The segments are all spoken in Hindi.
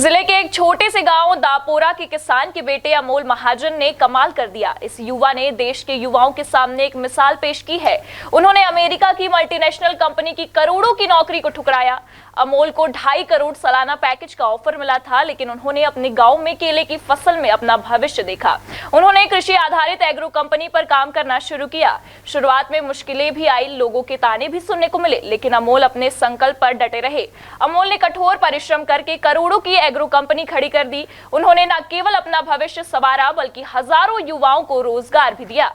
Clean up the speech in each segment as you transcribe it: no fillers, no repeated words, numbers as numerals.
जिले के एक छोटे से गांव दापोरा के किसान के बेटे अमोल महाजन ने कमाल कर दिया। इस युवा ने देश के युवाओं के सामने एक मिसाल पेश की है। उन्होंने अमेरिका की मल्टीनेशनल कंपनी की करोड़ों की नौकरी को ठुकराया। अमोल को 2.5 करोड़ सालाना पैकेज का ऑफर मिला था, लेकिन उन्होंने अपने गांव में केले की फसल में अपना भविष्य देखा। उन्होंने कृषि आधारित एग्रो कंपनी पर काम करना शुरू किया। शुरुआत में मुश्किलें भी आई, लोगों के ताने भी सुनने को मिले, लेकिन अमोल अपने संकल्प पर डटे रहे। अमोल ने कठोर परिश्रम करके करोड़ों की एग्रो कंपनी खड़ी कर दी। उन्होंने न केवल अपना भविष्य संवारा, बल्कि हजारों युवाओं को रोजगार भी दिया।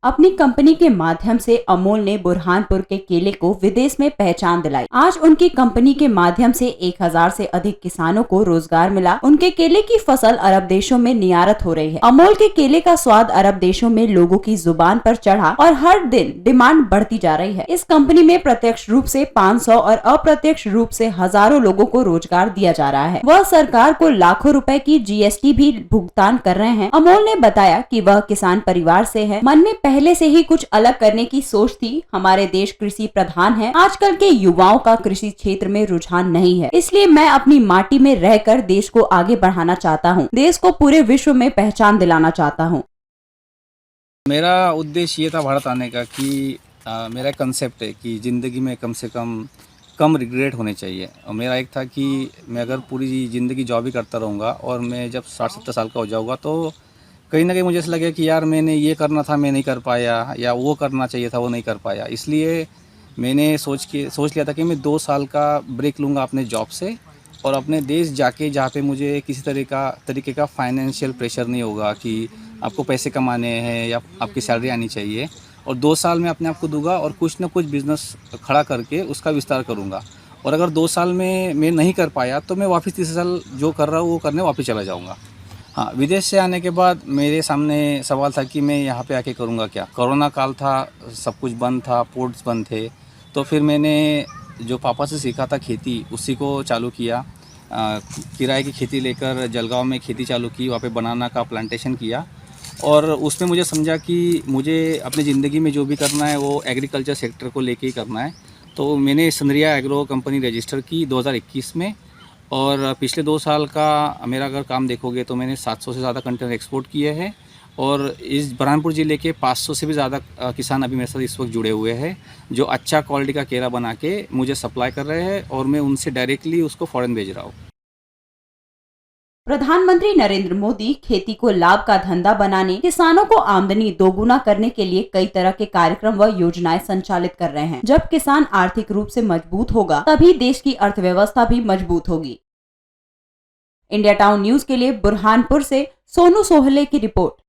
अपनी कंपनी के माध्यम से अमोल ने बुरहानपुर के केले को विदेश में पहचान दिलाई। आज उनकी कंपनी के माध्यम से 1000 से अधिक किसानों को रोजगार मिला। उनके केले की फसल अरब देशों में निर्यात हो रही है। अमोल के केले का स्वाद अरब देशों में लोगों की जुबान पर चढ़ा और हर दिन डिमांड बढ़ती जा रही है। इस कंपनी में प्रत्यक्ष रूप से 500 और अप्रत्यक्ष रूप से हजारों लोगों को रोजगार दिया जा रहा है। वह सरकार को लाखों रुपए की GST भी भुगतान कर रहे हैं। अमोल ने बताया कि वह किसान परिवार से है। मन में पहले से ही कुछ अलग करने की सोच थी। हमारे देश कृषि प्रधान है। आजकल के युवाओं का कृषि क्षेत्र में रुझान नहीं है, इसलिए मैं अपनी माटी में रहकर देश को आगे बढ़ाना चाहता हूँ। देश को पूरे विश्व में पहचान दिलाना चाहता हूँ। मेरा उद्देश्य ये था भारत आने का कि मेरा कंसेप्ट है कि ज़िंदगी में कम से कम रिग्रेट होने चाहिए। और मेरा एक था कि मैं अगर पूरी ज़िंदगी जॉब ही करता रहूँगा और मैं जब 60-70 साल का हो जाऊँगा तो कहीं ना कहीं मुझे ऐसा लगे कि यार मैंने ये करना था, मैं नहीं कर पाया, या वो करना चाहिए था, वो नहीं कर पाया। इसलिए मैंने सोच लिया था कि मैं 2 साल का ब्रेक लूँगा अपने जॉब से और अपने देश जाके जहाँ पे मुझे किसी तरीके का फाइनेंशियल प्रेशर नहीं होगा कि आपको पैसे कमाने हैं या आपकी सैलरी आनी चाहिए। और 2 साल में अपने आप को दूंगा और कुछ ना कुछ बिज़नेस खड़ा करके उसका विस्तार करूँगा। और अगर 2 साल में मैं नहीं कर पाया तो मैं वापस 3 साल जो कर रहा हूँ वो करने वापस चला जाऊँगा। हाँ, विदेश से आने के बाद मेरे सामने सवाल था कि मैं यहाँ पे आके करूँगा क्या। कोरोना काल था, सब कुछ बंद था, पोर्ट्स बंद थे। तो फिर मैंने जो पापा से सीखा था खेती, उसी को चालू किया। किराए की खेती लेकर जलगांव में खेती चालू की, वहाँ पे बनाना का प्लांटेशन किया। और उसमें मुझे समझा कि मुझे अपनी ज़िंदगी में जो भी करना है वो एग्रीकल्चर सेक्टर को लेके ही करना है। तो मैंने संद्रिया एग्रो कंपनी रजिस्टर की 2021 में। और पिछले 2 साल का मेरा अगर काम देखोगे तो मैंने 700 से ज़्यादा कंटेनर एक्सपोर्ट किए हैं। और इस बुरहानपुर ज़िले के 500 से भी ज़्यादा किसान अभी मेरे साथ इस वक्त जुड़े हुए हैं, जो अच्छा क्वालिटी का केला बना के मुझे सप्लाई कर रहे हैं और मैं उनसे डायरेक्टली उसको फॉरेन भेज रहा हूँ। प्रधानमंत्री नरेंद्र मोदी खेती को लाभ का धंधा बनाने, किसानों को आमदनी दोगुना करने के लिए कई तरह के कार्यक्रम व योजनाएं संचालित कर रहे हैं। जब किसान आर्थिक रूप से मजबूत होगा, तभी देश की अर्थव्यवस्था भी मजबूत होगी। इंडिया टाउन न्यूज के लिए बुरहानपुर से सोनू सोहले की रिपोर्ट।